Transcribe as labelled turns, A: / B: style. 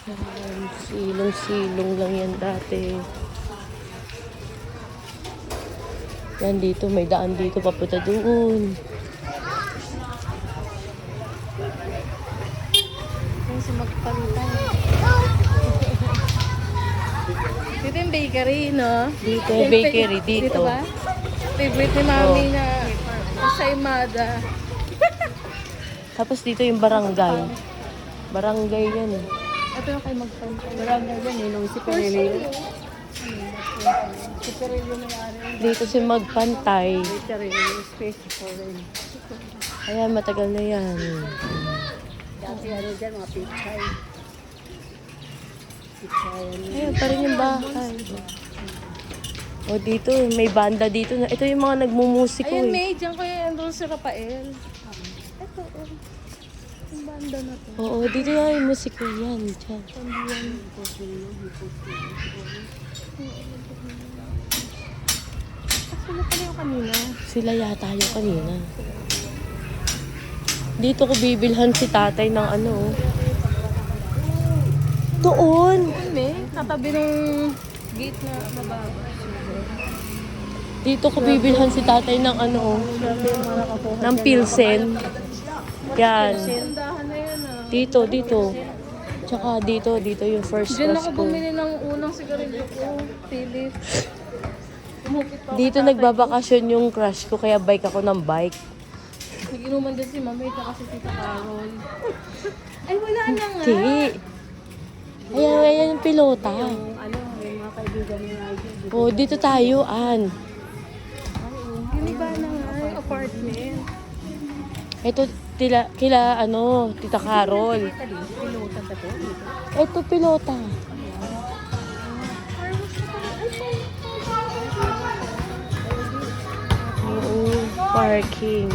A: Yan, silong-silong lang yan dati. Yan dito, may daan dito papunta doon.
B: Yung sa magpantay. Dito yung bakery, no?
A: Dito yung bakery, dito.
B: Dito ba? Favorite ni Mami na Saimada.
A: Tapos dito yung barangay. Barangay yan eh.
B: Ito yung kay magpantay.
C: Barangay yan eh, nung si Pereira. Si Pereira na yari.
A: Dito si Magpantay.
C: Si Pereira, space for them.
A: Ayan, matagal na yan.
C: Dati ano dyan, mga pichay. Pichay.
A: Ayan pa rin yung bahay. O dito, may banda dito. Ito yung mga nagmumusiko
B: Ayun,
A: eh.
B: May. Diyan ko yung andun si Rafael. Ito, oh. Yung banda na to.
A: Oo, dito yung musiko yan. Diyan.
B: Sino pala yung kanina?
A: Sila yata yung kanina. Dito ko bibilhan si tatay ng ano. Doon!
B: Ayun, May. Katabi ng gate na mababa.
A: Dito ko bibilhan si tatay ng ano. Ng Pilsen. Yan.
B: Tindahan na yan, ah.
A: Dito. Tsaka dito yung first
B: Diyan
A: class
B: ako
A: ko.
B: bumili ng unang sigarilyo ko. Philip. Umupit pa ako.
A: Dito nagbabakasyon yung crush ko, kaya bike ako ng bike.
B: Nag-inuman din si Mami at si Tita Carol. Ay, wala na nga.
A: Hindi. Ayan yung pilota.
C: Yung ano, yung mga kaibigan ni Ivy.
A: O, dito tayo, An.
B: Giniba na nga yung apartment.
A: Ito, Tita Carol.
C: Pinutan sa to.
A: Ito, pilota. Oo, parking.